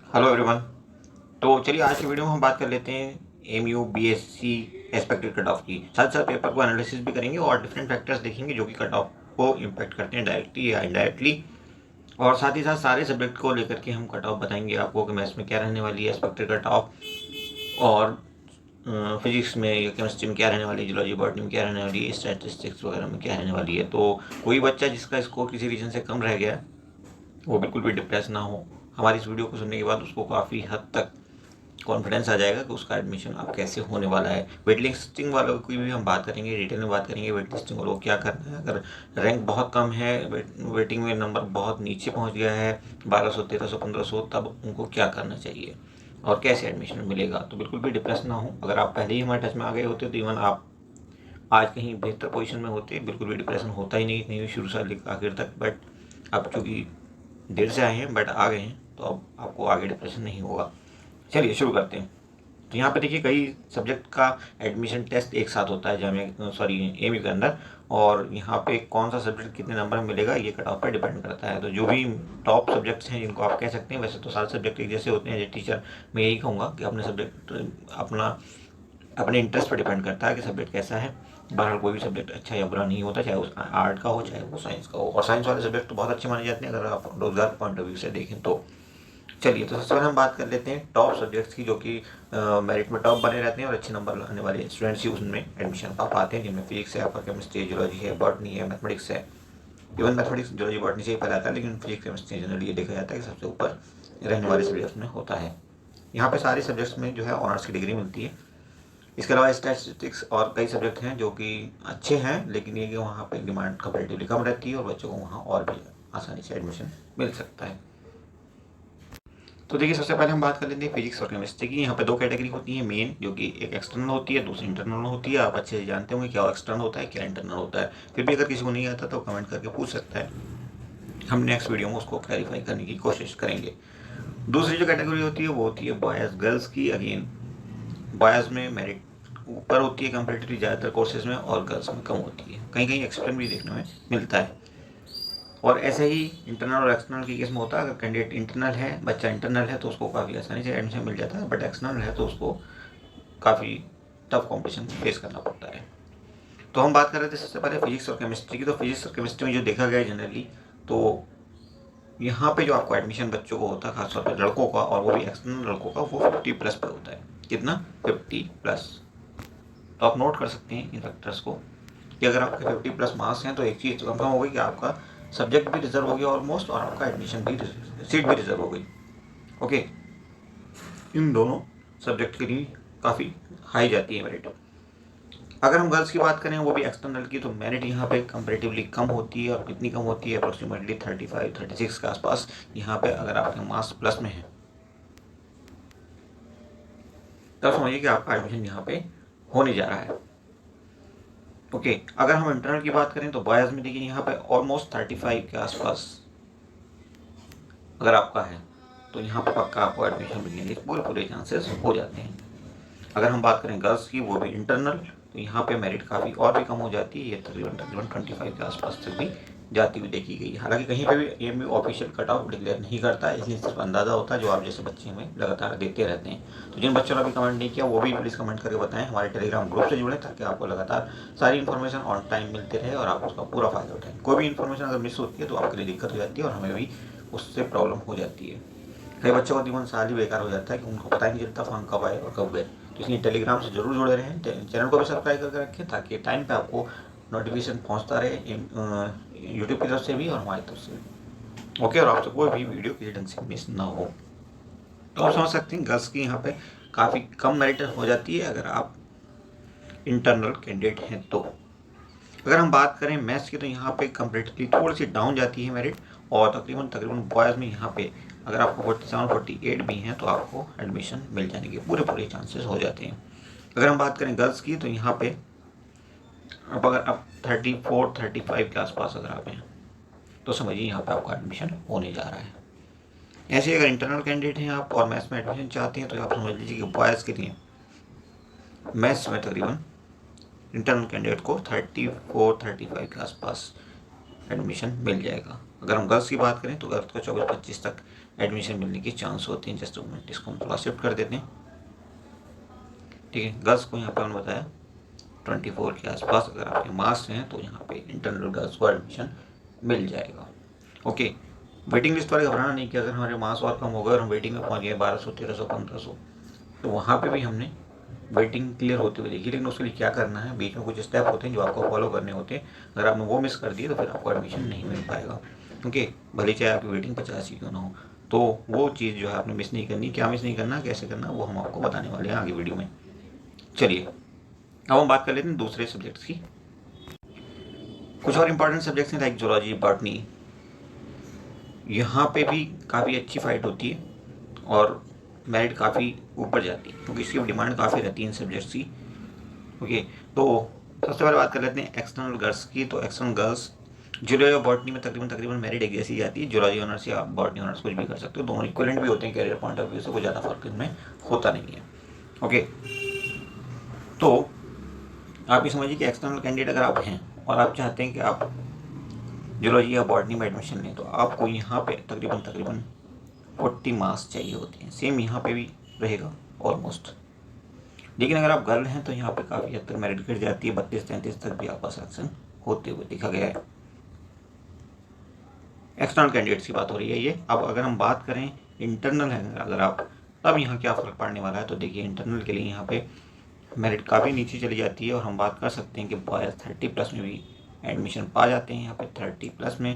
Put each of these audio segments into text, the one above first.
Hello everyone. तो चलिए आज की वीडियो में हम बात कर लेते हैं MU BSc expected cut off की। साथ साथ पेपर को एनालिसिस भी करेंगे और डिफरेंट फैक्टर्स देखेंगे जो कि कट ऑफ को इम्पैक्ट करते हैं डायरेक्टली या इनडायरेक्टली। और साथ ही साथ सारे सब्जेक्ट को लेकर के हम कट ऑफ बताएंगे आपको कि मैथ्स में क्या रहने वाली है एक्सपेक्टेड कट ऑफ, और फिजिक्स में या केमिस्ट्री में क्या रहने वाली है, जियोलॉजी बॉटनी में क्या रहने वाली है, स्टैटिस्टिक्स वगैरह में क्या रहने वाली है। तो कोई बच्चा जिसका स्कोर किसी रीजन से कम रह गया है वो बिल्कुल भी डिप्रेस ना हो। हमारी इस वीडियो को सुनने के बाद उसको काफ़ी हद तक कॉन्फिडेंस आ जाएगा कि उसका एडमिशन अब कैसे होने वाला है। वेट लिस्टिंग वालों की भी हम बात करेंगे, डिटेल में बात करेंगे वेट लिस्टिंग वालों को क्या करना है अगर रैंक बहुत कम है, वेटिंग में नंबर बहुत नीचे पहुंच गया है 1200 1300 1500, तब उनको क्या करना चाहिए और कैसे एडमिशन मिलेगा। तो बिल्कुल भी डिप्रेस ना हो। अगर आप पहले ही हमारे टच में आ गए होते तो इवन आप आज कहीं बेहतर पोजीशन में होते। बिल्कुल भी डिप्रेशन होता ही नहीं कहीं भी शुरू से लेकर आखिर तक। बट अब चूँकि देर से आए हैं बट आ गए हैं तो अब आपको आगे डिप्रेशन नहीं होगा। चलिए शुरू करते हैं। तो यहाँ पे देखिए कई सब्जेक्ट का एडमिशन टेस्ट एक साथ होता है जामिया एमयू के अंदर, और यहाँ पे कौन सा सब्जेक्ट कितने नंबर में मिलेगा ये कट ऑफ पर डिपेंड करता है। तो जो भी टॉप सब्जेक्ट्स हैं जिनको आप कह सकते हैं, वैसे तो सारे सब्जेक्ट एक जैसे होते हैं एज टीचर मैं यही कहूँगा कि अपने सब्जेक्ट अपने इंटरेस्ट पर डिपेंड करता है कि सब्जेक्ट कैसा है। बहरहाल कोई भी सब्जेक्ट अच्छा या बुरा नहीं होता, चाहे वो आर्ट का हो चाहे वो साइंस का हो, और साइंस वाले सब्जेक्ट तो बहुत अच्छे माने जाते हैं अगर आप रोजगार पॉइंट ऑफ व्यू से देखें तो। चलिए तो सबसे पहले हम बात कर लेते हैं टॉप सब्जेक्ट्स की, जो कि मेरिट में टॉप बने रहते हैं और अच्छे नंबर लाने वाले स्टूडेंट्स ही उसमें एडमिशन पा पाते हैं, जिनमें फिजिक्स है, आपका केमिस्ट्री है, जियोलॉजी है, बॉटनी है, मैथमेटिक्स है। इवन मैथमेटिक्स जियोलॉजी बॉटनी से ही पता आता है, लेकिन फिजिक्स केमिस्ट्री जनरली ये देखा जाता है कि सबसे ऊपर रहने वाले सब्जेक्ट्स में होता है। यहाँ पे सारे सब्जेक्ट्स में जो है ऑनर्स की डिग्री मिलती है। इसके अलावा स्टैटिस्टिक्स और कई सब्जेक्ट हैं जो कि अच्छे हैं, लेकिन ये कि वहाँ पे डिमांड कंपेरेटिवली कम रहती है और बच्चों को वहाँ और भी आसानी से एडमिशन मिल सकता है। तो देखिए सबसे पहले हम बात कर लेते हैं फिजिक्स और केमिस्ट्री की। यहाँ पे दो कैटेगरी होती है मेन, जो कि एक एक्सटर्नल होती है दूसरी इंटरनल होती है। आप अच्छे से जानते होंगे क्या एक्सटर्नल होता है क्या इंटरनल होता है। फिर भी अगर किसी को नहीं आता तो कमेंट करके पूछ सकता है, हम नेक्स्ट वीडियो में उसको क्लैरिफाई करने की कोशिश करेंगे। दूसरी जो कैटेगरी होती है वो होती है बॉयज़ गर्ल्स की। अगेन बॉयज़ में मेरिट ऊपर होती है कंपेरेटिवली ज़्यादातर कोर्सेज में, और गर्ल्स में कम होती है। कहीं कहीं एक्सटर्नल भी देखने में मिलता है। और ऐसे ही इंटरनल और एक्सटर्नल की केस में होता है। अगर कैंडिडेट इंटरनल है, बच्चा इंटरनल है, तो उसको काफ़ी आसानी से एडमिशन मिल जाता है, बट एक्सटर्नल है तो उसको काफ़ी टफ कॉम्पिटिशन फेस करना पड़ता है। तो हम बात कर रहे थे सबसे पहले फिजिक्स और केमिस्ट्री की। तो फिजिक्स और केमिस्ट्री में जो देखा गया है जनरली, तो यहाँ पे जो आपको एडमिशन बच्चों को होता है खासतौर पर लड़कों का, और वो भी एक्सटर्नल लड़कों का, वो 50+ पे होता है। कितना? 50+। तो आप नोट कर सकते हैं इन फैक्टर्स को कि अगर आपके 50+ मार्क्स हैं तो एक चीज़ तो कंफर्म हो गई कि आपका सब्जेक्ट भी रिजर्व हो गया ऑलमोस्ट, और आपका एडमिशन भी सीट भी रिजर्व हो गई। ओके, इन दोनों सब्जेक्ट के लिए काफ़ी हाई जाती है मेरिट। अगर हम गर्ल्स की बात करें वो भी एक्सटर्नल की, तो मेरिट यहाँ पे कंपेरेटिवली कम होती है। और कितनी कम होती है? अप्रोक्सीमेटली 35 36 के आसपास। यहाँ पे अगर आपके मार्क्स प्लस में है तब समझिए कि आपका एडमिशन यहाँ पे होने जा रहा है। ओके, अगर हम इंटरनल की बात करें तो बॉयज़ में देखिए यहाँ पे ऑलमोस्ट 35 के आसपास अगर आपका है तो यहाँ पर पक्का आपको एडमिशन मिलने के पूरे चांसेस हो जाते हैं। अगर हम बात करें गर्ल्स की, वो भी इंटरनल, तो यहाँ पे मेरिट काफ़ी और भी कम हो जाती है। ये तकरीबन तकरीबन 25 के आसपास तक भी जाती हुई देखी गई। हालांकि कहीं पे भी MU official cut off declare नहीं करता है, इसलिए सिर्फ अंदाज़ा होता है जो आप जैसे बच्चे हमें लगातार देते रहते हैं। तो जिन बच्चों ने अभी कमेंट नहीं किया वो भी प्लीज़ कमेंट करके बताएं, हमारे टेलीग्राम ग्रुप से जुड़ें, ताकि आपको लगातार सारी इन्फॉर्मेशन ऑन टाइम मिलते रहे और आप उसका पूरा फ़ायदा उठाएं। कोई भी इन्फॉर्मेशन अगर मिस होती है तो आपके लिए दिक्कत हो जाती है और हमें भी उससे प्रॉब्लम हो जाती है। कई बच्चों का जीवन साल ही बेकार हो जाता है कि उनको पता ही नहीं चलता फॉर्म कब आए और कब गए। तो इसलिए टेलीग्राम से जरूर जुड़े रहें, चैनल को भी सब्सक्राइब करके रखें ताकि टाइम पे आपको नोटिफिकेशन पहुंचता रहे यूट्यूब की तरफ से भी और हमारी तरफ से भी। ओके, और आपसे कोई भी वीडियो किसी ढंग से मिस ना हो। तो आप समझ सकते हैं गर्ल्स की यहाँ पे काफ़ी कम मेरिट हो जाती है अगर आप इंटरनल कैंडिडेट हैं तो। अगर हम बात करें मैथ्स की तो यहाँ पे कंपेरेटिवली थोड़ी सी डाउन जाती है मेरिट, और तकरीबन तकरीबन बॉयज़ में यहाँ पे अगर आपको 47 48 भी हैं तो आपको एडमिशन मिल जाने के पूरे चांसेस हो जाते हैं। अगर हम बात करें गर्ल्स की तो यहाँ पे अब अगर आप 34 35 के आसपास अगर आप हैं तो समझिए यहाँ पे आपका एडमिशन होने जा रहा है। ऐसे अगर इंटरनल कैंडिडेट हैं आप और मैथ्स में एडमिशन चाहते हैं तो आप समझ लीजिए कि बॉयज़ के लिए मैथ्स में तकरीबन इंटरनल कैंडिडेट को 34 35 के आसपास एडमिशन मिल जाएगा। अगर हम गर्ल्स की बात करें तो गर्ल्स को 24 25 तक एडमिशन मिलने की चांस होते हैं। जस्ट मोमेंट, इसको हम थोड़ा शिफ्ट कर देते हैं। ठीक है, गर्ल्स को यहाँ पे हमने बताया 24 के आसपास अगर आपके मार्क्स हैं तो यहाँ पे इंटरनल गर्ल्स को एडमिशन मिल जाएगा। ओके, वेटिंग लिस्ट वाले घबराना नहीं कि अगर हमारे मार्क्स और कम हो गए और हम वेटिंग में पहुँच गए 1200, 1300, 1500, तो वहाँ पे भी हमने वेटिंग क्लियर होते हुए देखी। लेकिन उसके लिए क्या करना है, बीच में कुछ स्टेप होते हैं जो आपको फॉलो करने होते हैं। अगर आपने वो मिस कर दिए तो फिर आपको एडमिशन नहीं मिल पाएगा, क्योंकि भले चाहे आपकी वेटिंग 50 ही क्यों ना हो। तो वो चीज़ जो है आपने मिस नहीं करनी। क्या मिस नहीं करना, कैसे करना, वो हम आपको बताने वाले हैं आगे वीडियो में। चलिए अब हम बात कर लेते हैं दूसरे सब्जेक्ट्स की। कुछ और इम्पॉर्टेंट सब्जेक्ट्स हैं लाइक जूलॉजी, बॉटनी। यहाँ पे भी काफ़ी अच्छी फाइट होती है और मेरिट काफ़ी ऊपर जाती है, क्योंकि इसकी डिमांड काफ़ी रहती है इन सब्जेक्ट्स की। ओके, तो सबसे पहले बात कर लेते हैं एक्सटर्नल गर्ल्स की। तो एक्सटर्नल गर्ल्स जूलॉजी और बॉटनी में तकरीबन मेरिट एक जैसी जाती है। जूलॉजी ऑनर्स या बॉटनी ऑनर्स कुछ भी कर सकते हो, दोनों इक्वलेंट भी होते हैं कैरियर पॉइंट ऑफ व्यू से, कोई ज़्यादा फर्क इनमें होता नहीं है। ओके, तो आप ये समझिए कि एक्सटर्नल कैंडिडेट अगर आप हैं और आप चाहते हैं कि आप जूलॉजी या बॉटनी में एडमिशन लें, तो आपको यहाँ पे तकरीबन 40 मार्क्स चाहिए होते हैं। सेम यहाँ पे भी रहेगा ऑलमोस्ट। लेकिन अगर आप गर्ल हैं तो यहाँ पे काफ़ी हद तक मेरिट गिर जाती है, 32-33 तक भी आपका सिलेक्शन होते हुए देखा गया है। एक्सटर्नल कैंडिडेट्स की बात हो रही है ये। अब अगर हम बात करें इंटरनल है अगर आप, तब यहाँ क्या फ़र्क पड़ने वाला है, तो देखिए इंटरनल के लिए यहाँ पे मेरिट काफ़ी नीचे चली जाती है और हम बात कर सकते हैं कि बॉयज़ 30+ में भी एडमिशन पा जाते हैं यहाँ पे 30+ में।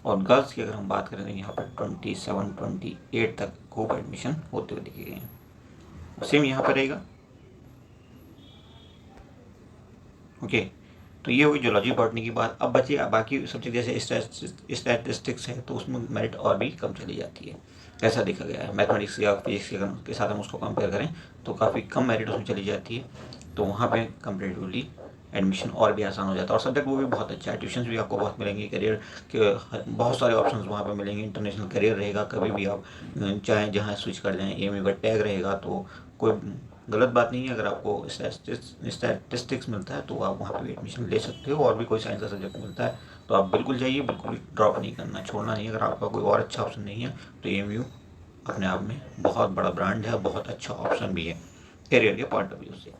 और गर्ल्स की अगर हम बात करें तो यहाँ पर 27-28 तक खूब एडमिशन होते हुए दिखे गए हैं। सेम यहाँ पर रहेगा। ओके, तो ये होगी जूलॉजी बॉटनी की बात। अब बचे बाकी सब्जेक्ट जैसे स्टैटिस्टिक्स है, तो उसमें मेरिट और भी कम चली जाती है, ऐसा देखा गया है। मैथमेटिक्स या फिजिक्स के साथ हम उसको कंपेयर करें तो काफ़ी कम मेरिट उसमें चली जाती है, तो वहाँ पे कंपेरेटिवली एडमिशन और भी आसान हो जाता है। और सब्जेक्ट वो भी बहुत अच्छा है, ट्यूशन भी आपको बहुत मिलेंगे, करियर के बहुत सारे ऑप्शंस वहाँ पे मिलेंगे। इंटरनेशनल करियर रहेगा, कभी भी आप चाहें जहाँ स्विच कर जाएँ। एम का टैग रहेगा, तो कोई गलत बात नहीं है। अगर आपको स्टैटिस्टिक्स मिलता है तो आप वहाँ पे भी एडमिशन ले सकते हो, और भी कोई साइंस का सब्जेक्ट मिलता है तो आप बिल्कुल जाइए, बिल्कुल ड्रॉप नहीं करना, छोड़ना नहीं। अगर आपका कोई और अच्छा ऑप्शन नहीं है तो एम अपने आप में बहुत बड़ा ब्रांड है, बहुत अच्छा ऑप्शन भी है करियर के पॉइंट ऑफ व्यू से।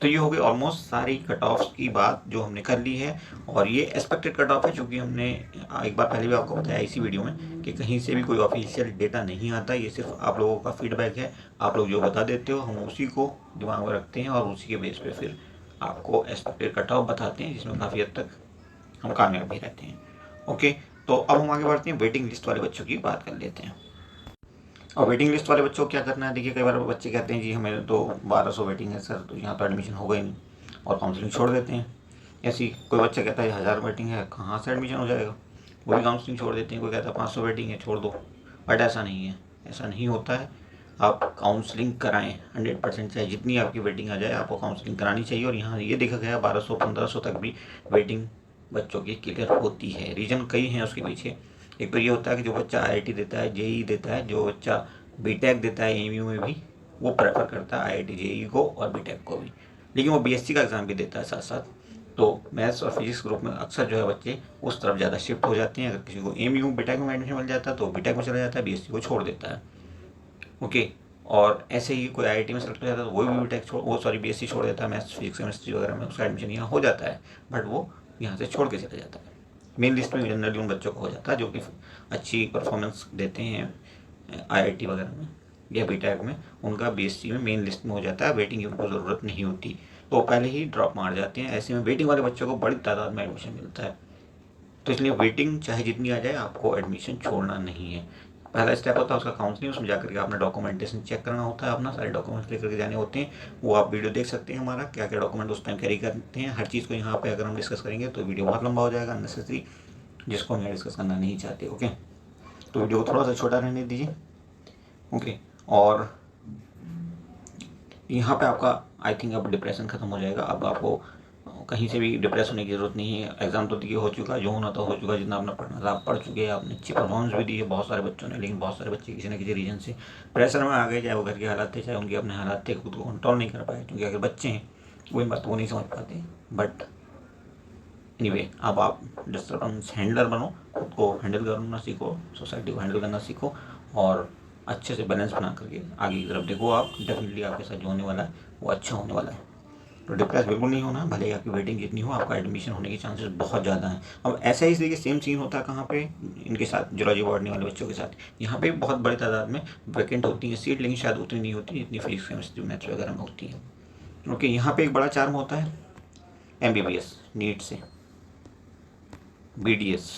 तो ये हो गई ऑलमोस्ट सारी कट ऑफ की बात जो हमने कर ली है। और ये एक्सपेक्टेड कट ऑफ है, चूँकि हमने एक बार पहले भी आपको बताया इसी वीडियो में कि कहीं से भी कोई ऑफिशियल डेटा नहीं आता, ये सिर्फ आप लोगों का फीडबैक है। आप लोग जो बता देते हो हम उसी को दिमाग में रखते हैं और उसी के बेस पे फिर आपको एक्सपेक्टेड कट ऑफ बताते हैं, जिसमें काफ़ी हद तक हम कामयाब भी रहते हैं। ओके, तो अब हम आगे बढ़ते हैं, वेटिंग लिस्ट वाले बच्चों की बात कर लेते हैं। और वेटिंग लिस्ट वाले बच्चों को क्या करना है, देखिए कई बार बच्चे कहते हैं जी हमें तो 1200 वेटिंग है सर, तो यहाँ तो एडमिशन होगा ही नहीं, और काउंसलिंग छोड़ देते हैं। ऐसी कोई बच्चा कहता है 1000 वेटिंग है, कहाँ से एडमिशन हो जाएगा, वो भी काउंसलिंग छोड़ देते हैं। कोई कहता है 500 वेटिंग है, छोड़ दो। बट ऐसा नहीं है, ऐसा नहीं होता है। आप काउंसलिंग कराएं 100%, चाहे जितनी आपकी वेटिंग आ जाए आपको काउंसलिंग करानी चाहिए। और यहाँ ये देखा गया 1200-1500 तक भी वेटिंग बच्चों की क्लियर होती है। रीज़न कई हैं उसके पीछे। एक तो ये होता है कि जो बच्चा आईआईटी देता है, जेईई देता है, जो बच्चा बीटेक देता है एमयू में भी, वो प्रेफर करता है आईआईटी जेईई को और बीटेक को भी। लेकिन वो बीएससी का एग्ज़ाम भी देता है साथ साथ। तो मैथ्स और फिजिक्स ग्रुप में अक्सर जो है बच्चे उस तरफ ज़्यादा शिफ्ट हो जाते हैं। अगर किसी को एमयू बीटेक में एडमिशन मिल जाता है तो बीटेक में चला जाता है, बीएससी को छोड़ देता है। ओके, और ऐसे ही कोई आईआईटी में सेलेक्ट हो जाता है तो वो भी बीटेक छोड़, वो सॉरी बीएससी छोड़ देता है। मैथ्स फिजिक्स केमिस्ट्री वगैरह में उसका एडमिशन यहाँ हो जाता है, बट वो यहाँ से छोड़ के चला जाता है। मेन लिस्ट में जनरली उन बच्चों को हो जाता है जो कि अच्छी परफॉर्मेंस देते हैं आईआईटी वगैरह में या बीटेक में, उनका बीएससी में मेन लिस्ट में हो जाता है। वेटिंग की उनको ज़रूरत नहीं होती, तो वो पहले ही ड्रॉप मार जाते हैं। ऐसे में वेटिंग वाले बच्चों को बड़ी तादाद में एडमिशन मिलता है। तो इसलिए वेटिंग चाहे जितनी आ जाए आपको एडमिशन छोड़ना नहीं है। पहला स्टेप होता है उसका काउंसलिंग, उसमें जाकर के आपने डॉक्यूमेंटेशन चेक करना होता है, अपना सारे डॉक्यूमेंट्स लेकर के जाने होते हैं। वो आप वीडियो देख सकते हैं हमारा क्या क्या डॉक्यूमेंट उस टाइम कैरी करते हैं। हर चीज़ को यहाँ पे अगर हम डिस्कस करेंगे तो वीडियो बहुत लंबा हो जाएगा अननेसेसरी, जिसको हम यहाँ डिस्कस करना नहीं चाहते। ओके, तो वीडियो को थोड़ा सा छोटा रहने दीजिए। ओके, और यहाँ पे आपका आई थिंक अब डिप्रेशन ख़त्म हो जाएगा। अब आपको कहीं से भी डिप्रेस होने की ज़रूरत नहीं है। एग्ज़ाम तो दिए हो चुका, जो होना तो हो चुका, जितना आपने पढ़ना था आप पढ़ चुके हैं। आपने अच्छी परफॉर्मेंस भी दी है बहुत सारे बच्चों ने, लेकिन बहुत सारे बच्चे किसी न किसी रीज़न से प्रेशर में आ गए, चाहे वो घर के हालात थे, चाहे उनके अपने हालात थे, खुद को कंट्रोल नहीं कर पाए। क्योंकि अगर बच्चे हैं वही बात वो नहीं समझ पाते। बट एनीवे, अब आप डिस्टर्बेंस हैंडलर बनो, खुद को हैंडल करना सीखो, सोसाइटी को हैंडल करना सीखो, और अच्छे से बैलेंस बना करके आगे की तरफ देखो आप, डेफिनेटली आपके साथ जो होने वाला है वो अच्छा होने वाला है। तो डिप्रेस बिल्कुल नहीं होना, भले ही आपकी वेटिंग जितनी हो, आपका एडमिशन होने के चांसेस बहुत ज़्यादा हैं। अब ऐसा ही देखिए सेम सीन होता है कहाँ पे, इनके साथ जूलॉजी पढ़ने वाले बच्चों के साथ, यहाँ पे बहुत बड़ी तादाद में वैकेंट होती हैं सीट, लेकिन शायद उतनी नहीं होती जितनी फिजिक्स केमिस्ट्री मैथ्स वगैरह में होती है। ओके, यहाँ पे एक बड़ा चार्म होता है MBBS नीट से, BDS,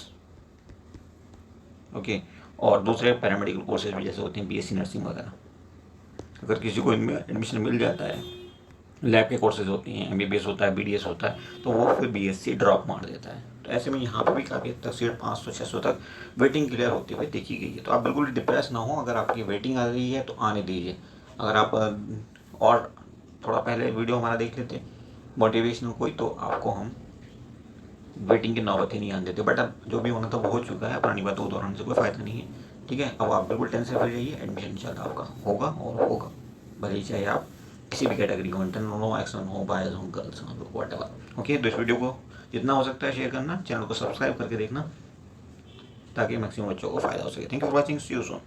ओके, और दूसरे पैरामेडिकल कोर्सेज भी जैसे होते हैं BSc नर्सिंग वगैरह। अगर किसी को इनमें एडमिशन मिल जाता है, लैब के कोर्सेज होते हैं, MBBS होता है, BDS होता है, तो वो फिर BSc ड्रॉप मार देता है। तो ऐसे में यहाँ पे भी काफ़ी हद तक सीट 500-600 तक वेटिंग क्लियर होते हुए देखी गई है। तो आप बिल्कुल डिप्रेस ना हो, अगर आपकी वेटिंग आ रही है तो आने दीजिए। अगर आप और थोड़ा पहले वीडियो हमारा देख लेते मोटिवेशनल कोई, तो आपको हम वेटिंग की नौबत ही नहीं आने देते। बट अब जो भी होना था वो हो चुका है, पुरानी बातों को दोहराने से कोई फ़ायदा नहीं है। ठीक है, अब आप बिल्कुल टेंशन फ्री रहिए, एडमिशन इंशाल्लाह आपका होगा और होगा, भले ही चाहे आप किसी भी कैटेगरी हो, इंटरनल हो, एक्सटर्नल हो, बॉयज़ हो, गर्ल्स हो, वट एवर। ओके, तो इस वीडियो को जितना हो सकता है शेयर करना, चैनल को सब्सक्राइब करके देखना, ताकि मैक्सिमम बच्चों को फ़ायदा हो सके। Thank you for watching, see you soon.